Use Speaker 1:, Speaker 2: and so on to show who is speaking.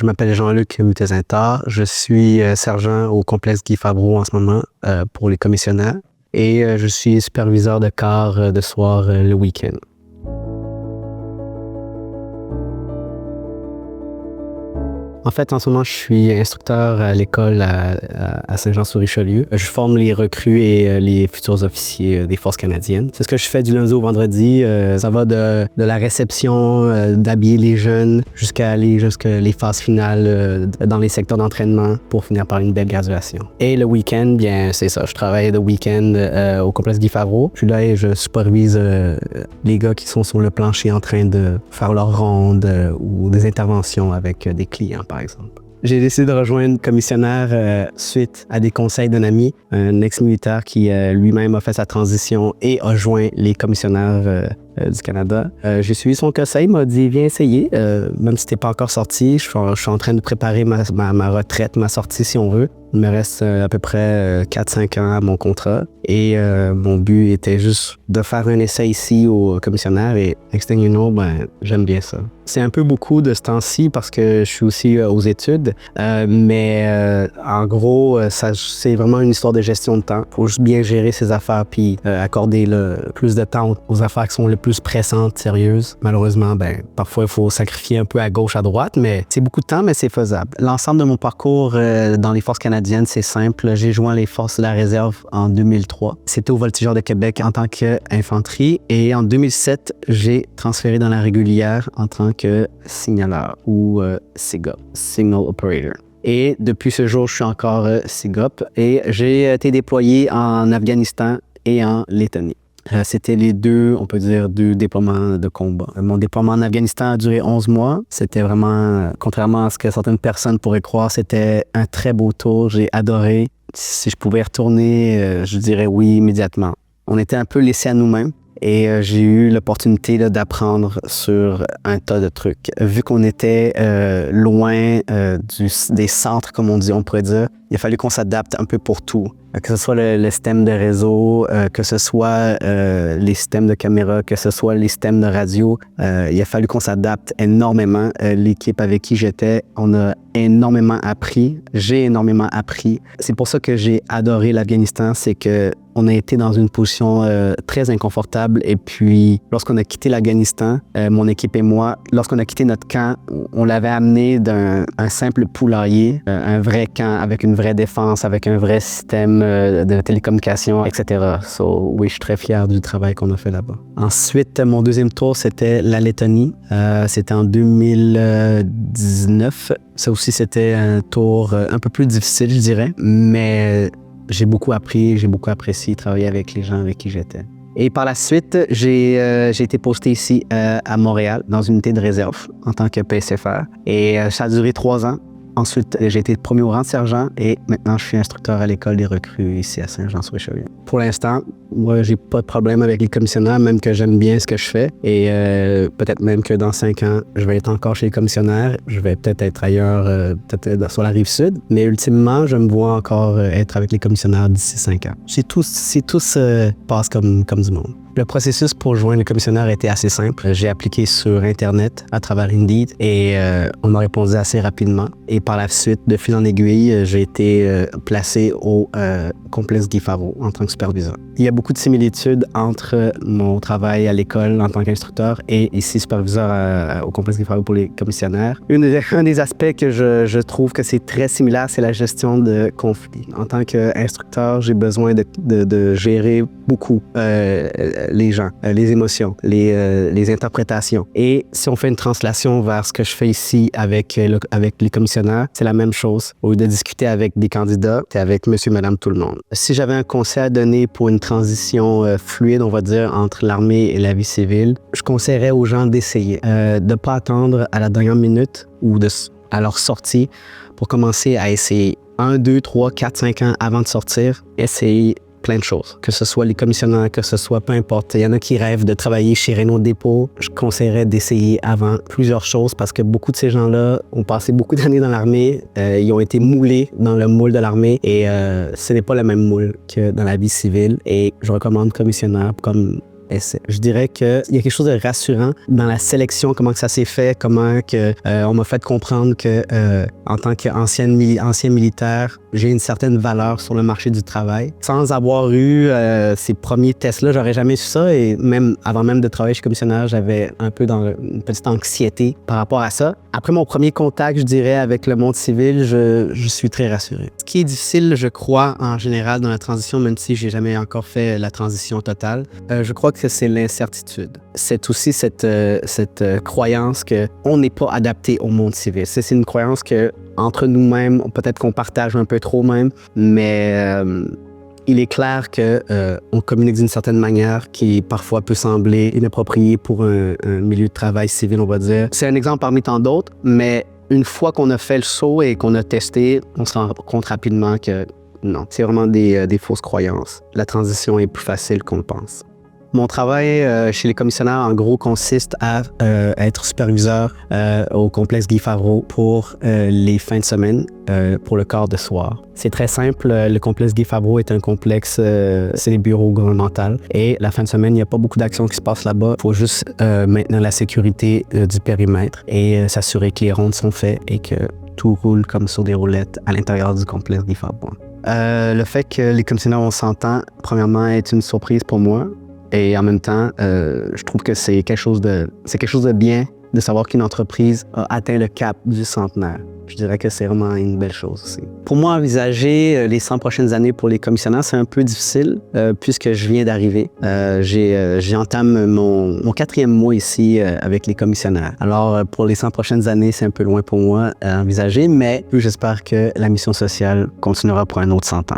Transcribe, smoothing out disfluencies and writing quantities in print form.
Speaker 1: Je m'appelle Jean-Luc Mutezintar. Je suis sergent au complexe Guy Favreau en ce moment pour les commissionnaires et je suis superviseur de quart de soir le week-end. En fait, en ce moment, je suis instructeur à l'école à Saint-Jean-sur-Richelieu. Je forme les recrues et les futurs officiers des Forces canadiennes. C'est ce que je fais du lundi au vendredi. Ça va de la réception, d'habiller les jeunes, jusqu'à les phases finales dans les secteurs d'entraînement pour finir par une belle graduation. Et le week-end, bien, c'est ça. Je travaille le week-end au complexe Guy Favreau. Je suis là et je supervise les gars qui sont sur le plancher en train de faire leur ronde ou des interventions avec des clients, par exemple. J'ai décidé de rejoindre le commissionnaire suite à des conseils d'un ami, un ex-militaire qui lui-même a fait sa transition et a joint les commissionnaires du Canada. J'ai suivi son conseil, il m'a dit « Viens essayer, même si t'es pas encore sorti, je suis en train de préparer ma retraite, ma sortie si on veut. Il me reste à peu près 4-5 ans à mon contrat et mon but était juste de faire un essai ici au commissionnaire et next thing you know, j'aime bien ça. C'est un peu beaucoup de ce temps-ci parce que je suis aussi aux études, mais en gros, c'est vraiment une histoire de gestion de temps. Il faut juste bien gérer ses affaires puis accorder plus de temps aux affaires qui sont les plus pressantes, sérieuses. Malheureusement, parfois, il faut sacrifier un peu à gauche, à droite, mais c'est beaucoup de temps, mais c'est faisable. L'ensemble de mon parcours dans les Forces canadiennes, c'est simple. J'ai joint les Forces de la réserve en 2003. C'était au Voltigeur de Québec en tant qu'infanterie et en 2007, j'ai transféré dans la régulière en tant que signaleur ou SIGOP, Signal Operator. Et depuis ce jour, je suis encore SIGOP et j'ai été déployé en Afghanistan et en Lettonie. C'était les deux déploiements de combat. Mon déploiement en Afghanistan a duré 11 mois. C'était vraiment, contrairement à ce que certaines personnes pourraient croire, c'était un très beau tour. J'ai adoré. Si je pouvais y retourner, je dirais oui immédiatement. On était un peu laissés à nous-mêmes. Et j'ai eu l'opportunité d'apprendre sur un tas de trucs. Vu qu'on était loin des centres, comme on pourrait dire, il a fallu qu'on s'adapte un peu pour tout. Que ce soit le système de réseau, que ce soit les systèmes de caméra, que ce soit les systèmes de radio. Il a fallu qu'on s'adapte énormément. L'équipe avec qui j'étais, on a énormément appris. J'ai énormément appris. C'est pour ça que j'ai adoré l'Afghanistan, c'est que on a été dans une position très inconfortable et puis lorsqu'on a quitté l'Afghanistan, mon équipe et moi, lorsqu'on a quitté notre camp, on l'avait amené d'un simple poulailler, un vrai camp avec une vraie défense, avec un vrai système de télécommunications, etc. So, oui, je suis très fier du travail qu'on a fait là-bas. Ensuite, mon deuxième tour, c'était la Lettonie. C'était en 2019. Ça aussi, c'était un tour un peu plus difficile, je dirais, mais j'ai beaucoup appris, j'ai beaucoup apprécié travailler avec les gens avec qui j'étais. Et par la suite, j'ai été posté ici à Montréal, dans une unité de réserve en tant que PSFR. Et ça a duré 3 ans. Ensuite, j'ai été promu au rang de sergent et maintenant, je suis instructeur à l'école des recrues ici à Saint-Jean-sur-Richelieu. Pour l'instant, moi, j'ai pas de problème avec les commissionnaires, même que j'aime bien ce que je fais. Et peut-être même que dans 5 ans, je vais être encore chez les commissionnaires. Je vais peut-être être ailleurs, peut-être sur la Rive-Sud. Mais ultimement, je me vois encore être avec les commissionnaires d'ici 5 ans. Si tout se passe comme du monde. Le processus pour joindre les commissionnaires a été assez simple. J'ai appliqué sur Internet à travers Indeed et on m'a répondu assez rapidement. Et par la suite, de fil en aiguille, j'ai été placé au complexe Guy Favreau en tant que superviseur. Il y a beaucoup de similitudes entre mon travail à l'école en tant qu'instructeur et ici superviseur au complexe Guy Favreau pour les commissionnaires. Un des aspects que je trouve que c'est très similaire, c'est la gestion de conflits. En tant qu'instructeur, j'ai besoin de gérer beaucoup les gens, les émotions, les interprétations. Et si on fait une translation vers ce que je fais ici avec les commissionnaires, c'est la même chose. Au lieu de discuter avec des candidats, c'est avec monsieur, madame, tout le monde. Si j'avais un conseil à donner pour une transition fluide, on va dire, entre l'armée et la vie civile, je conseillerais aux gens d'essayer, de ne pas attendre à la dernière minute ou à leur sortie pour commencer à essayer 1, 2, 3, 4, 5 ans avant de sortir, essayer plein de choses, que ce soit les commissionnaires, que ce soit peu importe. Il y en a qui rêvent de travailler chez Renault Dépôt. Je conseillerais d'essayer avant plusieurs choses parce que beaucoup de ces gens-là ont passé beaucoup d'années dans l'armée. Ils ont été moulés dans le moule de l'armée et ce n'est pas le même moule que dans la vie civile. Et je recommande commissionnaire comme essai. Je dirais qu'il y a quelque chose de rassurant dans la sélection, comment que ça s'est fait, comment que on m'a fait comprendre que en tant qu'ancien militaire, j'ai une certaine valeur sur le marché du travail. Sans avoir eu ces premiers tests-là, j'aurais jamais su ça et même avant même de travailler chez commissionnaire, j'avais un peu une petite anxiété par rapport à ça. Après mon premier contact, je dirais, avec le monde civil, je suis très rassuré. Ce qui est difficile, je crois, en général, dans la transition, même si j'ai jamais encore fait la transition totale, je crois que c'est l'incertitude. C'est aussi cette croyance qu'on n'est pas adapté au monde civil. C'est une croyance que entre nous-mêmes, peut-être qu'on partage un peu trop même, mais il est clair qu'on communique d'une certaine manière qui parfois peut sembler inappropriée pour un milieu de travail civil, on va dire. C'est un exemple parmi tant d'autres, mais une fois qu'on a fait le saut et qu'on a testé, on se rend compte rapidement que non, c'est vraiment des fausses croyances. La transition est plus facile qu'on le pense. Mon travail chez les commissionnaires, en gros, consiste à être superviseur au complexe Guy Favreau pour les fins de semaine pour le quart de soir. C'est très simple. Le complexe Guy Favreau est un complexe, c'est des bureaux gouvernementaux. Et la fin de semaine, il n'y a pas beaucoup d'actions qui se passent là-bas. Il faut juste maintenir la sécurité du périmètre et s'assurer que les rondes sont faites et que tout roule comme sur des roulettes à l'intérieur du complexe Guy Favreau. Le fait que les commissionnaires ont 100 ans, premièrement, est une surprise pour moi. Et en même temps, je trouve que c'est quelque chose de bien de savoir qu'une entreprise a atteint le cap du centenaire. Je dirais que c'est vraiment une belle chose aussi. Pour moi, envisager les 100 prochaines années pour les commissionnaires, c'est un peu difficile puisque je viens d'arriver. J'entame mon 4e mois ici avec les commissionnaires. Alors, pour les 100 prochaines années, c'est un peu loin pour moi à envisager, mais j'espère que la mission sociale continuera pour un autre 100 ans.